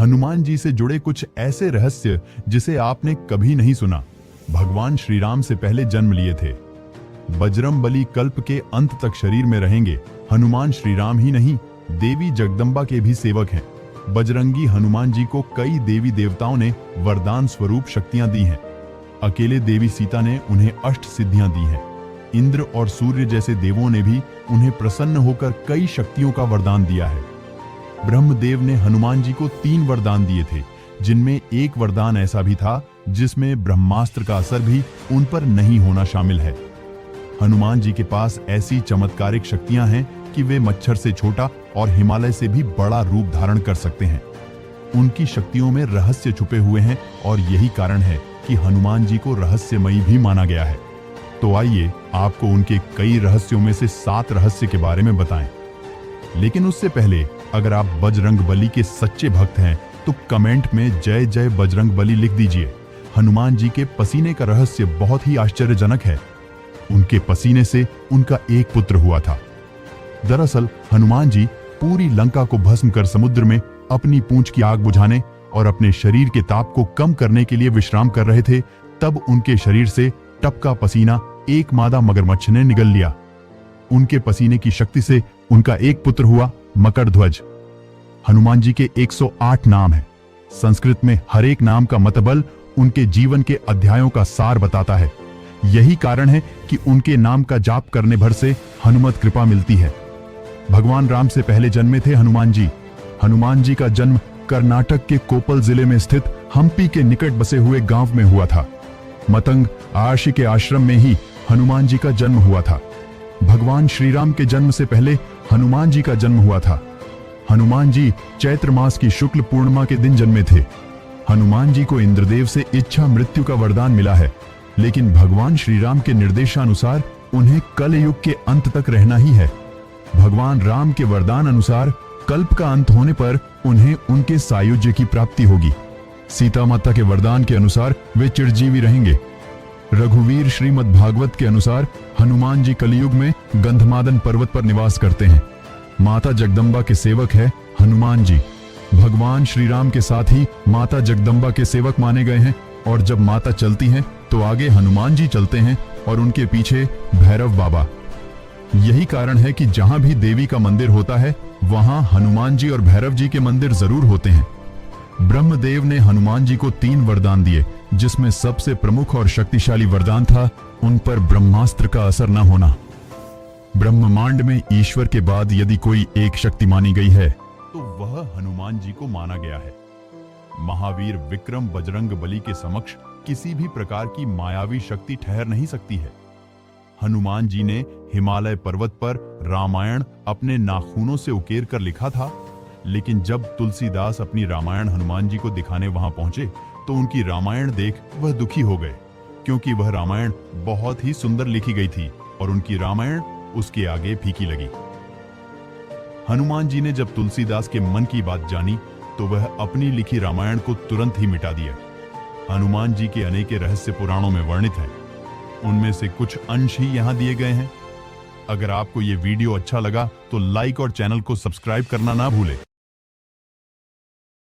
हनुमान जी से जुड़े कुछ ऐसे रहस्य जिसे आपने कभी नहीं सुना। भगवान श्री राम से पहले जन्म लिए थे। बजरंगबली कल्प के अंत तक शरीर में रहेंगे। हनुमान श्री राम ही नहीं, देवी जगदम्बा के भी सेवक हैं। बजरंगी हनुमान जी को कई देवी देवताओं ने वरदान स्वरूप शक्तियां दी हैं। अकेले देवी सीता ने उन्हें अष्ट सिद्धियां दी हैं। इंद्र और सूर्य जैसे देवों ने भी उन्हें प्रसन्न होकर कई शक्तियों का वरदान दिया है। ब्रह्मदेव ने हनुमान जी को 3 वरदान दिए थे, जिनमें एक वरदान ऐसा भी था जिसमें ब्रह्मास्त्र का असर भी उन पर नहीं होना शामिल है। हनुमान जी के पास ऐसी चमत्कारिक शक्तियां हैं कि वे मच्छर से छोटा और हिमालय से भी बड़ा रूप धारण कर सकते हैं। उनकी शक्तियों में रहस्य छुपे हुए हैं और यही कारण है कि हनुमान जी को रहस्यमयी भी माना गया है। तो आइए आपको उनके कई रहस्यों में से 7 रहस्य के बारे में बताएं। लेकिन उससे पहले अगर आप बजरंगबली के सच्चे भक्त हैं तो कमेंट में जय जय बजरंगबली लिख दीजिए। हनुमान जी के पसीने का रहस्य बहुत ही आश्चर्यजनक है। उनके पसीने से उनका एक पुत्र हुआ था। दरअसल हनुमान जी पूरी लंका को भस्म कर समुद्र में अपनी पूंछ की आग बुझाने और अपने शरीर के ताप को कम करने के लिए विश्राम कर रहे थे। तब उनके शरीर से टपका पसीना एक मादा मगरमच्छ ने निगल लिया। उनके पसीने की शक्ति से उनका एक पुत्र हुआ, मकरध्वज। हनुमान जी के 108 नाम हैं। संस्कृत में हर एक नाम का मतबल उनके जीवन के अध्यायों का सार बताता है। यही कारण है कि उनके नाम का जाप करने भर से हनुमत कृपा मिलती है। भगवान राम से पहले जन्मे थे हनुमान जी। हनुमान जी का जन्म कर्नाटक के कोपल जिले में स्थित हम्पी के निकट बसे हुए गांव में हुआ था। मतंग आशी के आश्रम में ही हनुमान जी का जन्म हुआ था। भगवान श्री राम के जन्म से पहले हनुमान जी का जन्म हुआ था। हनुमान जी चैत्र मास की शुक्ल पूर्णिमा के दिन जन्मे थे। हनुमान जी को इंद्रदेव से इच्छा मृत्यु का वरदान मिला है, लेकिन भगवान श्री राम के निर्देशानुसार उन्हें कलयुग के अंत तक रहना ही है। भगवान राम के वरदान अनुसार कल्प का अंत होने पर उन्हें उनके सायुज्य की प्राप्ति होगी। सीता माता के वरदान के अनुसार वे चिरजीवी रहेंगे। रघुवीर श्रीमद् भागवत के अनुसार हनुमान जी कलयुग में गंधमादन पर्वत पर निवास करते हैं। माता जगदम्बा के सेवक है हनुमान जी। भगवान श्री राम के साथ ही माता जगदम्बा के सेवक माने गए हैं और जब माता चलती हैं तो आगे हनुमान जी चलते हैं और उनके पीछे भैरव बाबा। यही कारण है कि जहां भी देवी का मंदिर होता है वहां हनुमान जी और भैरव जी के मंदिर जरूर होते हैं। ब्रह्मदेव ने हनुमान जी को 3 वरदान दिए, जिसमें सबसे प्रमुख और शक्तिशाली वरदान था उन पर ब्रह्मास्त्र का असर न होना। ब्रह्मांड में ईश्वर के बाद यदि कोई एक शक्ति मानी गई है तो वह हनुमान जी को माना गया है। महावीर विक्रम बजरंगबली के समक्ष किसी भी प्रकार की मायावी शक्ति ठहर नहीं सकती है। हनुमान जी ने हिमालय पर्वत पर रामायण अपने नाखूनों से उकेर कर लिखा था, लेकिन जब तुलसीदास अपनी रामायण हनुमान जी को दिखाने वहां पहुंचे तो उनकी रामायण देख वह दुखी हो गए, क्योंकि वह रामायण बहुत ही सुंदर लिखी गई थी और उनकी रामायण उसके आगे फीकी लगी। हनुमान जी ने जब तुलसीदास के मन की बात जानी तो वह अपनी लिखी रामायण को तुरंत ही मिटा दिया। हनुमान जी के अनेक रहस्य पुराणों में वर्णित हैं। उनमें से कुछ अंश ही यहां दिए गए हैं। अगर आपको ये वीडियो अच्छा लगा तो लाइक और चैनल को सब्सक्राइब करना ना भूलें।